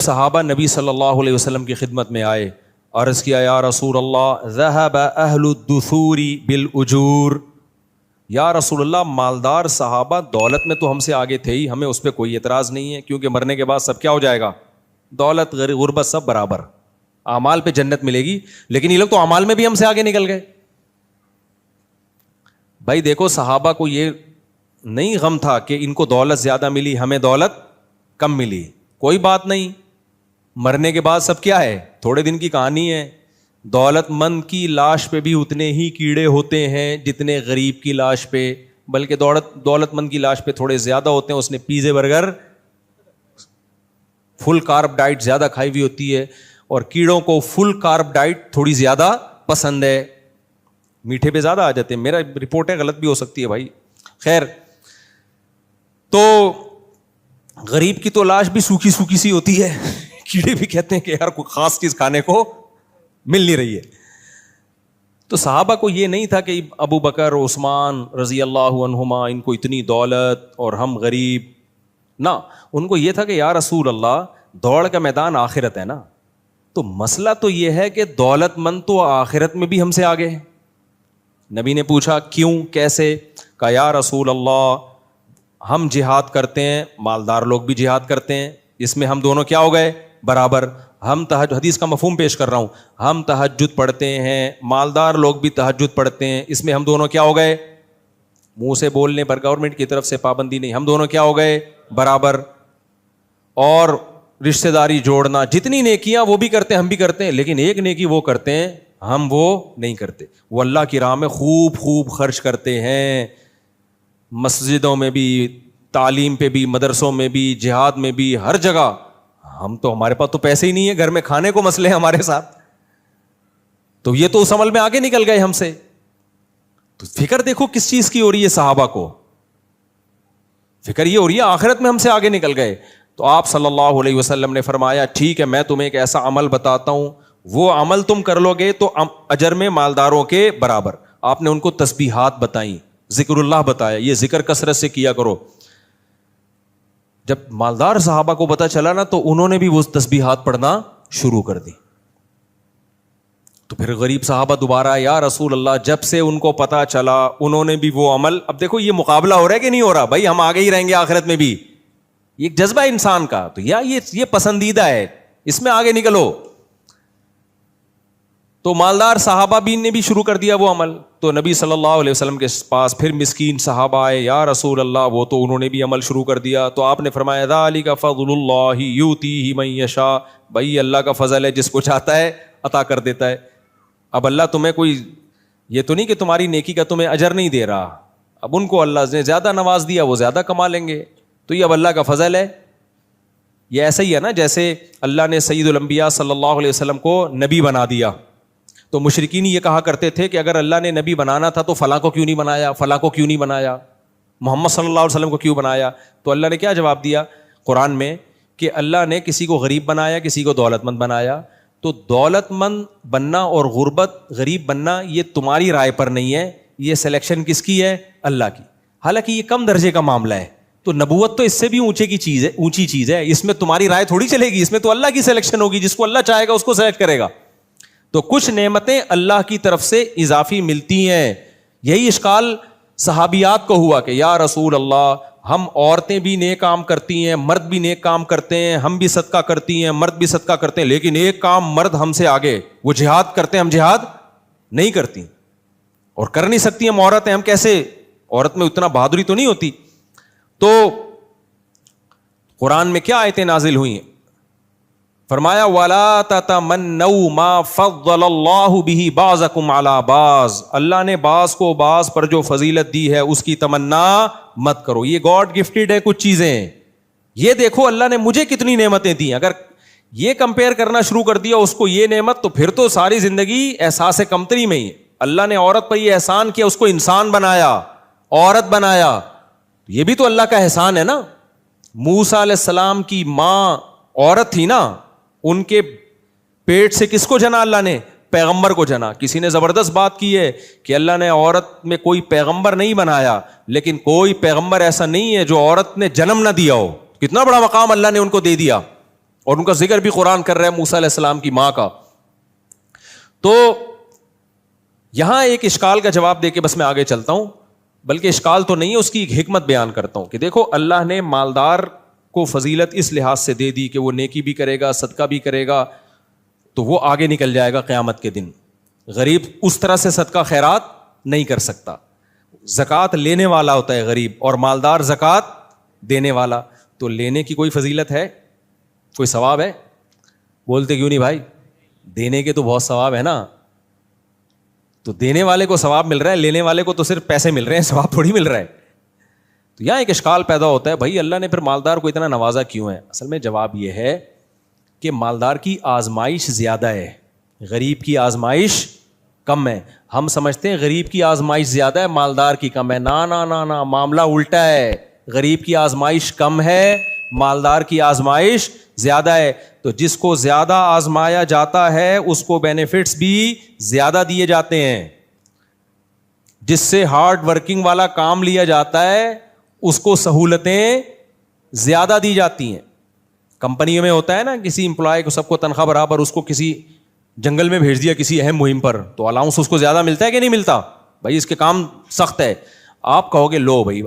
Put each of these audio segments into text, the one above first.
صحابہ نبی صلی اللہ علیہ وسلم کی خدمت میں آئے، عرض کیا یا رسول اللہ ذہب اہل الدثور بالاجور، یا رسول اللہ مالدار صحابہ دولت میں تو ہم سے آگے تھے ہی، ہمیں اس پہ کوئی اعتراض نہیں ہے، کیونکہ مرنے کے بعد سب کیا ہو جائے گا، دولت غربت سب برابر، اعمال پہ جنت ملے گی، لیکن یہ لوگ تو اعمال میں بھی ہم سے آگے نکل گئے۔ بھائی دیکھو صحابہ کو یہ نہیں غم تھا کہ ان کو دولت زیادہ ملی ہمیں دولت کم ملی، کوئی بات نہیں، مرنے کے بعد سب کیا ہے، تھوڑے دن کی کہانی ہے، دولت مند کی لاش پہ بھی اتنے ہی کیڑے ہوتے ہیں جتنے غریب کی لاش پہ، بلکہ دولت مند کی لاش پہ تھوڑے زیادہ ہوتے ہیں، اس نے پیزے برگر فل کارب ڈائٹ زیادہ کھائی ہوئی ہوتی ہے، اور کیڑوں کو فل کارب ڈائٹ تھوڑی زیادہ پسند ہے، میٹھے پہ زیادہ آ جاتے ہیں، میرا رپورٹ ہے غلط بھی ہو سکتی ہے بھائی، خیر۔ تو غریب کی تو لاش بھی سوکھی سوکھی سی ہوتی ہے، کیڑے بھی کہتے ہیں کہ یار کوئی خاص چیز کھانے کو مل نہیں رہی ہے۔ تو صحابہ کو یہ نہیں تھا کہ ابو بکر عثمان رضی اللہ عنہما ان کو اتنی دولت اور ہم غریب، نہ، ان کو یہ تھا کہ یا رسول اللہ دوڑ کا میدان آخرت ہے نا، تو مسئلہ تو یہ ہے کہ دولت مند تو آخرت میں بھی ہم سے آگے ہے۔ نبی نے پوچھا کیوں کیسے؟ کہا یا رسول اللہ ہم جہاد کرتے ہیں، مالدار لوگ بھی جہاد کرتے ہیں، اس میں ہم دونوں کیا ہو گئے، برابر۔ ہم حدیث کا مفہوم پیش کر رہا ہوں، ہم تہجد پڑھتے ہیں، مالدار لوگ بھی تہجد پڑھتے ہیں، اس میں ہم دونوں کیا ہو گئے، منہ سے بولنے پر گورنمنٹ کی طرف سے پابندی نہیں، ہم دونوں کیا ہو گئے، برابر۔ اور رشتہ داری جوڑنا، جتنی نیکیاں وہ بھی کرتے ہیں ہم بھی کرتے ہیں، لیکن ایک نیکی وہ کرتے ہیں ہم وہ نہیں کرتے، وہ اللہ کی راہ میں خوب خوب خرچ کرتے ہیں، مسجدوں میں بھی، تعلیم پہ بھی، مدرسوں میں بھی، جہاد میں بھی، ہر جگہ۔ ہم تو ہمارے پاس تو پیسے ہی نہیں ہے، گھر میں کھانے کو مسئلے ہیں ہمارے ساتھ، تو یہ تو اس عمل میں آگے نکل گئے ہم سے۔ تو فکر دیکھو کس چیز کی ہو رہی ہے صحابہ کو، فکر یہ ہو رہی ہے آخرت میں ہم سے آگے نکل گئے۔ تو آپ صلی اللہ علیہ وسلم نے فرمایا ٹھیک ہے میں تمہیں ایک ایسا عمل بتاتا ہوں، وہ عمل تم کر لو گے تو اجر میں مالداروں کے برابر۔ آپ نے ان کو تسبیحات بتائیں، ذکر اللہ بتایا، یہ ذکر کثرت سے کیا کرو۔ جب مالدار صحابہ کو پتا چلا نا تو انہوں نے بھی وہ تسبیحات پڑھنا شروع کر دی۔ تو پھر غریب صحابہ دوبارہ یا رسول اللہ، جب سے ان کو پتا چلا انہوں نے بھی وہ عمل، اب دیکھو یہ مقابلہ ہو رہا ہے کہ نہیں ہو رہا، بھائی ہم آگے ہی رہیں گے آخرت میں بھی، یہ ایک جذبہ ہے انسان کا، تو یہ پسندیدہ ہے، اس میں آگے نکلو۔ تو مالدار صحابہ بھی نے بھی شروع کر دیا وہ عمل، تو نبی صلی اللہ علیہ وسلم کے پاس پھر مسکین صحابہ آئے، یا رسول اللہ وہ تو انہوں نے بھی عمل شروع کر دیا، تو آپ نے فرمایا ذالک فضل اللہ یؤتیہ من یشاء، بھائی اللہ کا فضل ہے، جس کو چاہتا ہے عطا کر دیتا ہے۔ اب اللہ تمہیں کوئی یہ تو نہیں کہ تمہاری نیکی کا تمہیں اجر نہیں دے رہا، اب ان کو اللہ نے زیادہ نواز دیا، وہ زیادہ کما لیں گے، تو یہ اب اللہ کا فضل ہے۔ یہ ایسا ہی ہے نا جیسے اللہ نے سید الانبیاء صلی اللہ علیہ وسلم کو نبی بنا دیا، تو مشرکین یہ کہا کرتے تھے کہ اگر اللہ نے نبی بنانا تھا تو فلاں کو کیوں نہیں بنایا، فلاں کو کیوں نہیں بنایا، محمد صلی اللہ علیہ وسلم کو کیوں بنایا؟ تو اللہ نے کیا جواب دیا قرآن میں کہ اللہ نے کسی کو غریب بنایا، کسی کو دولت مند بنایا، تو دولت مند بننا اور غریب بننا یہ تمہاری رائے پر نہیں ہے، یہ سلیکشن کس کی ہے؟ اللہ کی۔ حالانکہ یہ کم درجے کا معاملہ ہے، تو نبوت تو اس سے بھی اونچی چیز ہے، اس میں تمہاری رائے تھوڑی چلے گی، اس میں تو اللہ کی سلیکشن ہوگی، جس کو اللہ چاہے گا اس کو سلیکٹ کرے گا۔ تو کچھ نعمتیں اللہ کی طرف سے اضافی ملتی ہیں، یہی اشکال صحابیات کو ہوا کہ یا رسول اللہ ہم عورتیں بھی نیک کام کرتی ہیں، مرد بھی نیک کام کرتے ہیں، ہم بھی صدقہ کرتی ہیں، مرد بھی صدقہ کرتے ہیں، لیکن ایک کام مرد ہم سے آگے، وہ جہاد کرتے ہیں، ہم جہاد نہیں کرتی، اور کر نہیں سکتی ہم عورتیں، ہم کیسے، عورت میں اتنا بہادری تو نہیں ہوتی۔ تو قرآن میں کیا آیتیں نازل ہوئی ہیں؟ فرمایا وَلَا تَتَمَنَّوْا مَا فَضَّلَ اللَّهُ بِهِ بَعْضَكُمْ عَلَى بَعْضٍ، اللہ نے بعض کو بعض پر جو فضیلت دی ہے اس کی تمنا مت کرو، یہ گاڈ گفٹڈ ہے کچھ چیزیں، یہ دیکھو اللہ نے مجھے کتنی نعمتیں دی، اگر یہ کمپیئر کرنا شروع کر دیا اس کو یہ نعمت، تو پھر تو ساری زندگی احساس کمتری میں ہی ہے۔ اللہ نے عورت پر یہ احسان کیا، اس کو انسان بنایا، عورت بنایا، یہ بھی تو اللہ کا احسان ہے نا۔ موسیٰ علیہ السلام کی ماں عورت تھی نا، ان کے پیٹ سے کس کو جنا اللہ نے؟ پیغمبر کو جنا۔ کسی نے زبردست بات کی ہے کہ اللہ نے عورت میں کوئی پیغمبر نہیں بنایا، لیکن کوئی پیغمبر ایسا نہیں ہے جو عورت نے جنم نہ دیا ہو، کتنا بڑا مقام اللہ نے ان کو دے دیا، اور ان کا ذکر بھی قرآن کر رہا ہے موسیٰ علیہ السلام کی ماں کا. تو یہاں ایک اشکال کا جواب دے کے بس میں آگے چلتا ہوں, بلکہ اشکال تو نہیں ہے, اس کی ایک حکمت بیان کرتا ہوں کہ دیکھو اللہ نے مالدار کو فضیلت اس لحاظ سے دے دی کہ وہ نیکی بھی کرے گا, صدقہ بھی کرے گا, تو وہ آگے نکل جائے گا قیامت کے دن. غریب اس طرح سے صدقہ خیرات نہیں کر سکتا. زکوٰۃ لینے والا ہوتا ہے غریب, اور مالدار زکوٰۃ دینے والا. تو لینے کی کوئی فضیلت ہے, کوئی ثواب ہے؟ بولتے کیوں نہیں بھائی؟ دینے کے تو بہت ثواب ہے نا. تو دینے والے کو ثواب مل رہا ہے, لینے والے کو تو صرف پیسے مل رہے ہیں, ثواب تھوڑی مل رہا ہے. تو یہاں ایک اشکال پیدا ہوتا ہے, بھائی اللہ نے پھر مالدار کو اتنا نوازا کیوں ہے؟ اصل میں جواب یہ ہے کہ مالدار کی آزمائش زیادہ ہے, غریب کی آزمائش کم ہے. ہم سمجھتے ہیں غریب کی آزمائش زیادہ ہے, مالدار کی کم ہے. نا نا نا نا, معاملہ الٹا ہے. غریب کی آزمائش کم ہے, مالدار کی آزمائش زیادہ ہے. تو جس کو زیادہ آزمایا جاتا ہے اس کو بینیفٹس بھی زیادہ دیے جاتے ہیں. جس سے ہارڈ ورکنگ والا کام لیا جاتا ہے اس کو سہولتیں زیادہ دی جاتی ہیں. کمپنیوں میں ہوتا ہے نا, کسی امپلائی کو سب کو تنخواہ برابر, اس کو کسی جنگل میں بھیج دیا کسی اہم مہم پر, تو الاؤنس اس کو زیادہ ملتا ہے کہ نہیں ملتا؟ بھائی اس کے کام سخت ہے. آپ کہو گے لو بھائی,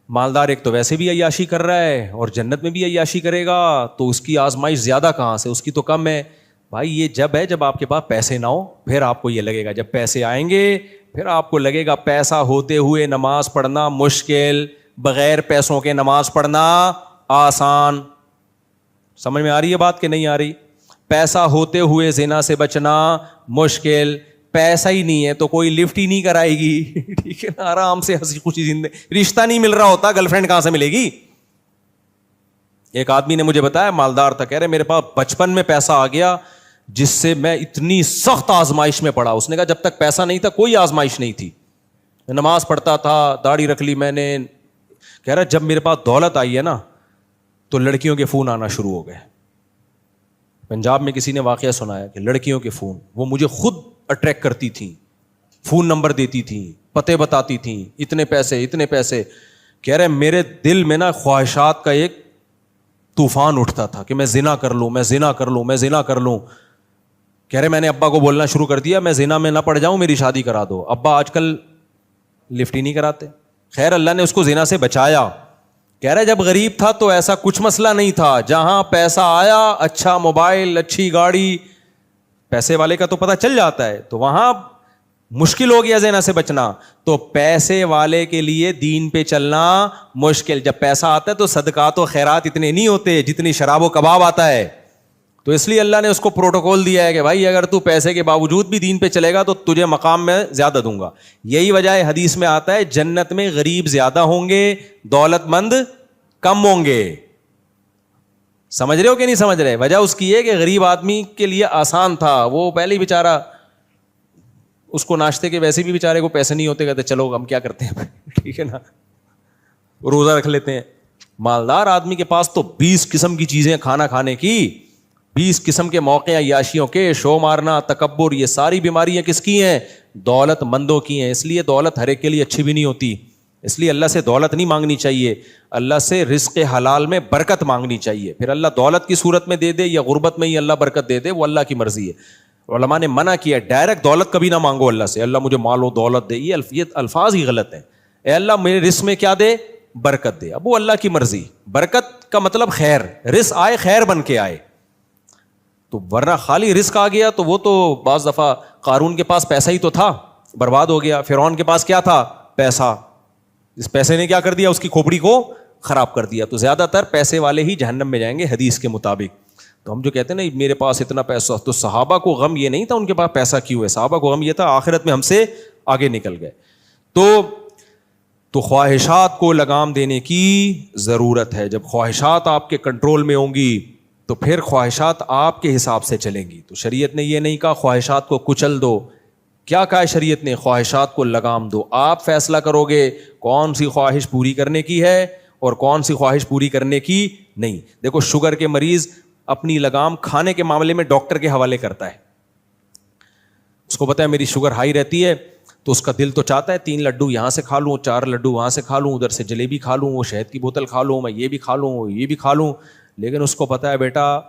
مالدار ایک تو ویسے بھی عیاشی کر رہا ہے اور جنت میں بھی عیاشی کرے گا, تو اس کی آزمائش زیادہ کہاں سے, اس کی تو کم ہے. بھائی یہ جب ہے جب آپ کے پاس پیسے نہ ہو, پھر آپ کو یہ لگے گا. جب پیسے آئیں گے پھر آپ کو لگے گا پیسہ ہوتے ہوئے نماز پڑھنا مشکل, بغیر پیسوں کے نماز پڑھنا آسان. سمجھ میں آ رہی ہے بات کہ نہیں آ رہی؟ پیسہ ہوتے ہوئے زنا سے بچنا مشکل, پیسہ ہی نہیں ہے تو کوئی لفٹ ہی نہیں کرائے گی, ٹھیک ہے نا, آرام سے ہنسی خوشی زندگی. رشتہ نہیں مل رہا ہوتا, گرل فرینڈ کہاں سے ملے گی؟ ایک آدمی نے مجھے بتایا, مالدار تھا, کہہ رہے میرے پاس بچپن میں پیسہ آ گیا جس سے میں اتنی سخت آزمائش میں پڑا. اس نے کہا جب تک پیسہ نہیں تھا کوئی آزمائش نہیں تھی, نماز پڑھتا تھا, داڑھی رکھ لی میں نے. کہہ رہا جب میرے پاس دولت آئی ہے نا تو لڑکیوں کے فون آنا شروع ہو گئے. پنجاب میں کسی نے واقعہ سنایا کہ لڑکیوں کے فون, وہ مجھے خود اٹریکٹ کرتی تھیں, فون نمبر دیتی تھیں, پتے بتاتی تھیں, اتنے پیسے اتنے پیسے. کہہ رہے میرے دل میں نا خواہشات کا ایک طوفان اٹھتا تھا کہ میں زنا کر لوں, میں زنا کر لوں, میں زنا کر لوں. کہہ رہے میں نے ابا کو بولنا شروع کر دیا, میں زنا میں نہ پڑ جاؤں, میری شادی کرا دو. ابا آج کل لفٹ ہی نہیں کراتے. خیر اللہ نے اس کو زنا سے بچایا. کہہ رہے جب غریب تھا تو ایسا کچھ مسئلہ نہیں تھا, جہاں پیسہ آیا, اچھا موبائل, اچھی گاڑی, پیسے والے کا تو پتہ چل جاتا ہے, تو وہاں مشکل ہو گیا زنا سے بچنا. تو پیسے والے کے لیے دین پہ چلنا مشکل. جب پیسہ آتا ہے تو صدقات و خیرات اتنے نہیں ہوتے جتنی شراب و کباب آتا ہے. تو اس لیے اللہ نے اس کو پروٹوکول دیا ہے کہ بھائی اگر تو پیسے کے باوجود بھی دین پہ چلے گا تو تجھے مقام میں زیادہ دوں گا. یہی وجہ ہے حدیث میں آتا ہے جنت میں غریب زیادہ ہوں گے, دولت مند کم ہوں گے. سمجھ رہے ہو کہ نہیں سمجھ رہے؟ وجہ اس کی ہے کہ غریب آدمی کے لیے آسان تھا, وہ پہلے ہی بیچارہ, اس کو ناشتے کے ویسے بھی بیچارے کو پیسے نہیں ہوتے, کہتے چلو ہم کیا کرتے ہیں, ٹھیک ہے نا, روزہ رکھ لیتے ہیں. مالدار آدمی کے پاس تو 20 قسم کی چیزیں کھانا کھانے کی, 20 قسم کے موقع عیاشیوں کے, شو مارنا, تکبر, یہ ساری بیماریاں کس کی ہیں؟ دولت مندوں کی ہیں. اس لیے دولت ہر ایک کے لیے اچھی بھی نہیں ہوتی. اس لیے اللہ سے دولت نہیں مانگنی چاہیے, اللہ سے رزق حلال میں برکت مانگنی چاہیے. پھر اللہ دولت کی صورت میں دے دے یا غربت میں ہی اللہ برکت دے دے, وہ اللہ کی مرضی ہے. علماء نے منع کیا ڈائریکٹ دولت کبھی نہ مانگو اللہ سے, اللہ مجھے مال و دولت دے, یہ الفاظ ہی غلط ہیں. اے اللہ میرے رزق میں کیا دے؟ برکت دے. اب وہ اللہ کی مرضی. برکت کا مطلب خیر, رزق آئے خیر بن کے آئے. تو ورنہ خالی رزق آ گیا تو وہ تو بعض دفعہ قارون کے پاس پیسہ ہی تو تھا, برباد ہو گیا. فرعون کے پاس کیا تھا؟ پیسہ. اس پیسے نے کیا کر دیا؟ اس کی کھوپڑی کو خراب کر دیا. تو زیادہ تر پیسے والے ہی جہنم میں جائیں گے حدیث کے مطابق. تو ہم جو کہتے ہیں نا میرے پاس اتنا پیسہ, تو صحابہ کو غم یہ نہیں تھا ان کے پاس پیسہ کیوں ہے, صحابہ کو غم یہ تھا آخرت میں ہم سے آگے نکل گئے. تو خواہشات کو لگام دینے کی ضرورت ہے. جب خواہشات آپ کے کنٹرول میں ہوں گی تو پھر خواہشات آپ کے حساب سے چلیں گی. تو شریعت نے یہ نہیں کہا خواہشات کو کچل دو. کیا کہا ہے شریعت نے؟ خواہشات کو لگام دو. آپ فیصلہ کرو گے کون سی خواہش پوری کرنے کی ہے اور کون سی خواہش پوری کرنے کی نہیں. دیکھو شوگر کے مریض اپنی لگام کھانے کے معاملے میں ڈاکٹر کے حوالے کرتا ہے. اس کو پتا ہے میری شوگر ہائی رہتی ہے, تو اس کا دل تو چاہتا ہے 3 لڈو یہاں سے کھا لوں, 4 لڈو وہاں سے کھا لوں, ادھر سے جلیبی کھا لوں, وہ شہد کی بوتل کھا لوں, میں یہ بھی کھا لوں, یہ بھی کھا لوں. لیکن اس کو پتا ہے بیٹا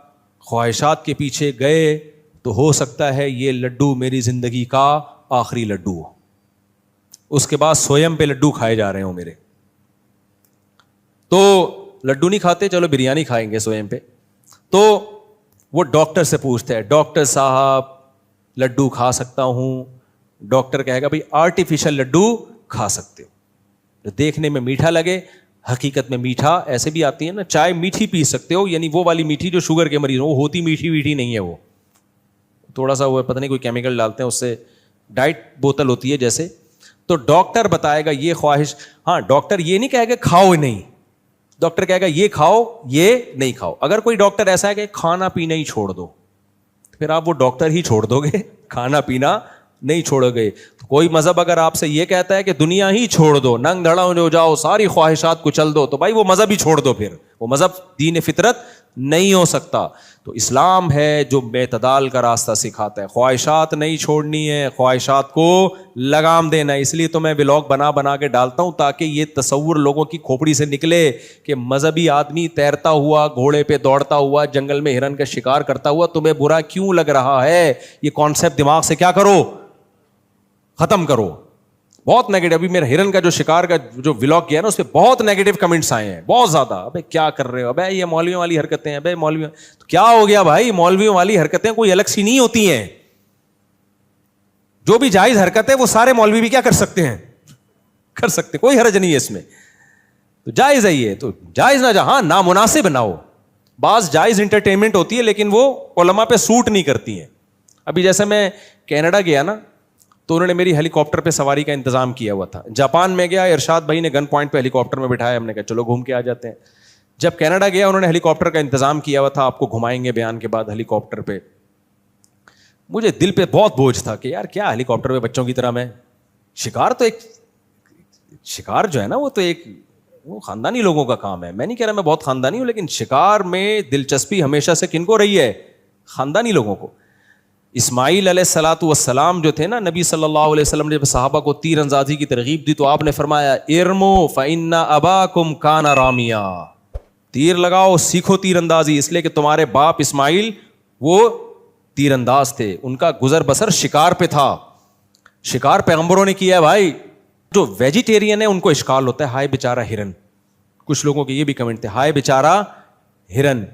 خواہشات کے پیچھے گئے تو ہو سکتا ہے یہ لڈو میری زندگی کا آخری لڈو ہو, اس کے بعد سویم پہ لڈو کھائے جا رہے ہوں میرے. تو لڈو نہیں کھاتے, چلو بریانی کھائیں گے سویم پہ. تو وہ ڈاکٹر سے پوچھتا ہے, ڈاکٹر صاحب لڈو کھا سکتا ہوں؟ ڈاکٹر کہے گا بھائی آرٹیفیشل لڈو کھا سکتے ہو, جو دیکھنے میں میٹھا لگے حقیقت میں میٹھا ایسے بھی آتی ہے نا, چائے میٹھی پی سکتے ہو, یعنی وہ والی میٹھی جو شوگر کے مریض وہ ہوتی میٹھی میٹھی نہیں ہے, وہ تھوڑا سا وہ پتہ نہیں کوئی کیمیکل ڈالتے ہیں اس سے, ڈائٹ بوتل ہوتی ہے جیسے. تو ڈاکٹر بتائے گا یہ خواہش, ہاں ڈاکٹر یہ نہیں کہے گا کھاؤ نہیں, ڈاکٹر کہے گا یہ کھاؤ یہ نہیں کھاؤ. اگر کوئی ڈاکٹر ایسا ہے کہ کھانا پینا ہی چھوڑ دو, پھر آپ وہ ڈاکٹر ہی چھوڑ دو گے, کھانا پینا نہیں چھوڑو گے. کوئی مذہب اگر آپ سے یہ کہتا ہے کہ دنیا ہی چھوڑ دو, ننگ دھڑا ہو جاؤ, ساری خواہشات کو چل دو, تو بھائی وہ مذہب ہی چھوڑ دو, پھر وہ مذہب دین فطرت نہیں ہو سکتا. تو اسلام ہے جو اعتدال کا راستہ سکھاتا ہے, خواہشات نہیں چھوڑنی ہے, خواہشات کو لگام دینا ہے. اس لیے تو میں ولاگ بنا بنا کے ڈالتا ہوں تاکہ یہ تصور لوگوں کی کھوپڑی سے نکلے کہ مذہبی آدمی تیرتا ہوا, گھوڑے پہ دوڑتا ہوا, جنگل میں ہرن کا شکار کرتا ہوا تمہیں برا کیوں لگ رہا ہے. یہ کانسیپٹ دماغ سے کیا کرو, ختم کرو. بہت نیگیٹو, ابھی میرا ہرن کا جو شکار کا جو ولاگ کیا نا اس پہ بہت نیگیٹو کمنٹس آئے ہیں, بہت زیادہ. ابے کیا کر رہے ہو, ابے یہ مولویوں والی حرکتیں ہیں, ابے مولویوں تو کیا ہو گیا بھائی, مولویوں والی حرکتیں کوئی الگ سی نہیں ہوتی ہیں. جو بھی جائز حرکت ہے وہ سارے مولوی بھی کیا کر سکتے ہیں, کر سکتے, کوئی حرج نہیں ہے اس میں. تو جائز ہے یہ, تو جائز نہ جہاں نامناسب نہ ہو. بعض جائز انٹرٹینمنٹ ہوتی ہے لیکن وہ علماء پہ سوٹ نہیں کرتی ہیں. ابھی جیسے میں کینیڈا گیا نا تو انہوں نے میری ہیلی کاپٹر پہ سواری کا انتظام کیا ہوا تھا. جاپان میں گیا, ارشاد بھائی نے گن پوائنٹ پہ ہیلی کاپٹر میں بٹھایا, ہم نے کہا چلو گھوم کے آ جاتے ہیں. جب کینیڈا گیا انہوں نے ہیلی کاپٹر کا انتظام کیا ہوا تھا, آپ کو گھمائیں گے بیان کے بعد ہیلی کاپٹر پہ. مجھے دل پہ بہت بوجھ تھا کہ یار کیا ہیلی کاپٹر پہ بچوں کی طرح میں, شکار تو ایک شکار جو ہے نا وہ تو ایک وہ خاندانی لوگوں کا کام ہے. میں نہیں کہہ رہا میں بہت خاندانی ہوں, لیکن شکار میں دلچسپی ہمیشہ سے کن کو رہی ہے, خاندانی لوگوں کو. اسماعیل علیہ الصلوۃ والسلام جو تھے نا, نبی صلی اللہ علیہ وسلم نے جب صحابہ کو تیر اندازی کی ترغیب دی تو آپ نے فرمایا ارمو فإن اباکم کان رامیا, تیر لگاؤ سیکھو تیر اندازی, اس لیے کہ تمہارے باپ اسماعیل وہ تیر انداز تھے, ان کا گزر بسر شکار پہ تھا, شکار پیغمبروں نے کیا ہے بھائی. جو ویجیٹیرین ہے ان کو اشکال ہوتا ہے, ہائے بیچارہ ہرن. کچھ لوگوں کے یہ بھی کمنٹ تھے, ہائے بیچارہ ہرن.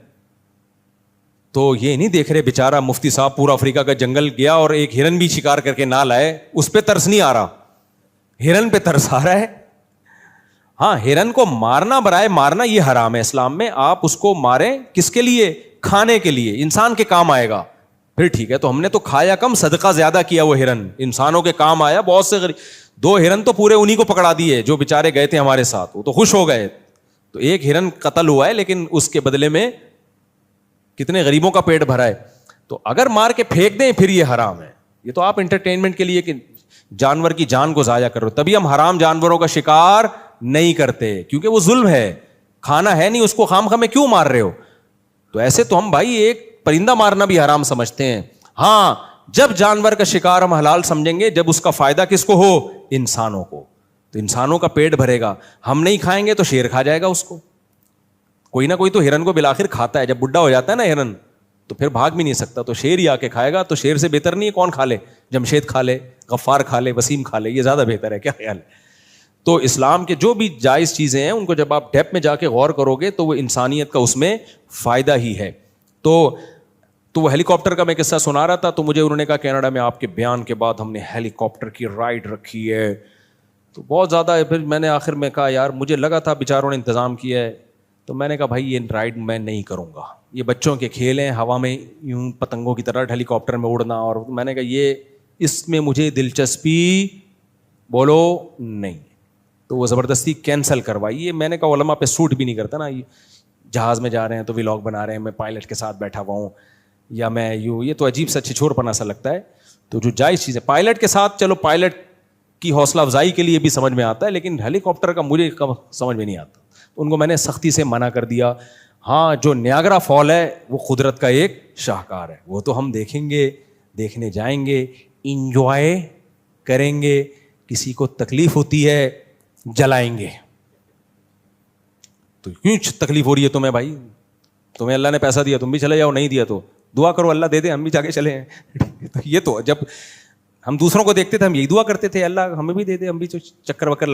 تو یہ نہیں دیکھ رہے بیچارہ مفتی صاحب پورا افریقہ کا جنگل گیا اور ایک ہرن بھی شکار کر کے نہ لائے, اس پہ ترس نہیں آ رہا, ہرن پہ ترس آ رہا ہے. ہاں ہرن کو مارنا برائے مارنا یہ حرام ہے اسلام میں, آپ اس کو ماریں کس کے لیے, کھانے کے لیے, انسان کے کام آئے گا, پھر ٹھیک ہے. تو ہم نے تو کھایا کم صدقہ زیادہ کیا, وہ ہرن انسانوں کے کام آیا. بہت سے 2 ہرن تو پورے انہی کو پکڑا دیے جو بیچارے گئے تھے ہمارے ساتھ, وہ تو خوش ہو گئے. تو ایک ہرن قتل ہوا ہے لیکن اس کے بدلے میں کتنے غریبوں کا پیٹ بھرا ہے. تو اگر مار کے پھینک دیں پھر یہ حرام ہے. یہ تو آپ انٹرٹینمنٹ کے لیے کہ جانور کی جان کو ضائع کرو, تبھی ہم حرام جانوروں کا شکار نہیں کرتے, کیونکہ وہ ظلم ہے, کھانا ہے نہیں اس کو, خام خواہ میں کیوں مار رہے ہو. تو ایسے تو ہم بھائی ایک پرندہ مارنا بھی حرام سمجھتے ہیں. ہاں جب جانور کا شکار ہم حلال سمجھیں گے جب اس کا فائدہ کس کو ہو, انسانوں کو, تو انسانوں کا پیٹ بھرے گا. ہم نہیں کھائیں گے تو شیر کھا جائے گا اس کو. کوئی نہ کوئی تو ہرن کو بالآخر کھاتا ہے, جب بڈھا ہو جاتا ہے نا ہرن تو پھر بھاگ بھی نہیں سکتا, تو شیر ہی آ کے کھائے گا. تو شیر سے بہتر نہیں ہے کون کھا لے, جمشید کھا لے, غفار کھا لے, وسیم کھا لے, یہ زیادہ بہتر ہے. کیا خیال ہے. تو اسلام کے جو بھی جائز چیزیں ہیں ان کو جب آپ ڈیپ میں جا کے غور کرو گے تو وہ انسانیت کا اس میں فائدہ ہی ہے. تو وہ ہیلی کاپٹر کا میں قصہ سنا رہا تھا, تو مجھے انہوں نے کہا کینیڈا میں آپ کے بیان کے بعد ہم نے ہیلی کاپٹر کی رائڈ رکھی ہے, تو بہت زیادہ. پھر میں نے آخر میں کہا یار مجھے لگا تھا بیچاروں نے انتظام کیا ہے, تو میں نے کہا بھائی یہ رائڈ میں نہیں کروں گا, یہ بچوں کے کھیل ہیں, ہوا میں یوں پتنگوں کی طرح ہیلی کاپٹر میں اڑنا, اور میں نے کہا یہ اس میں مجھے دلچسپی بولو نہیں. تو وہ زبردستی کینسل کروائی. یہ میں نے کہا علماء پہ سوٹ بھی نہیں کرتا نا, جہاز میں جا رہے ہیں تو ولاگ بنا رہے ہیں, میں پائلٹ کے ساتھ بیٹھا ہوا ہوں, یا میں یوں, یہ تو عجیب سا چھچور پنا سا لگتا ہے. تو جو جائز چیز ہے پائلٹ کے ساتھ, چلو پائلٹ کی حوصلہ افزائی کے لیے بھی سمجھ میں آتا ہے, لیکن ہیلی کاپٹر کا مجھے سمجھ میں نہیں آتا. ان کو میں نے سختی سے منع کر دیا. ہاں جو نیاگرا فال ہے وہ قدرت کا ایک شاہکار ہے, وہ تو ہم دیکھیں گے, دیکھنے جائیں گے, انجوائے کریں گے. کسی کو تکلیف ہوتی ہے جلائیں گے. تو کیوں تکلیف ہو رہی ہے تمہیں بھائی, تمہیں اللہ نے پیسہ دیا تم بھی چلے جاؤ, نہیں دیا تو دعا کرو اللہ دے دے ہم بھی جا کے چلے ہیں. تو یہ تو جب ہم دوسروں کو دیکھتے تھے ہم یہی دعا کرتے تھے, اللہ ہمیں بھی دے دے, ہم بھی چکر وکر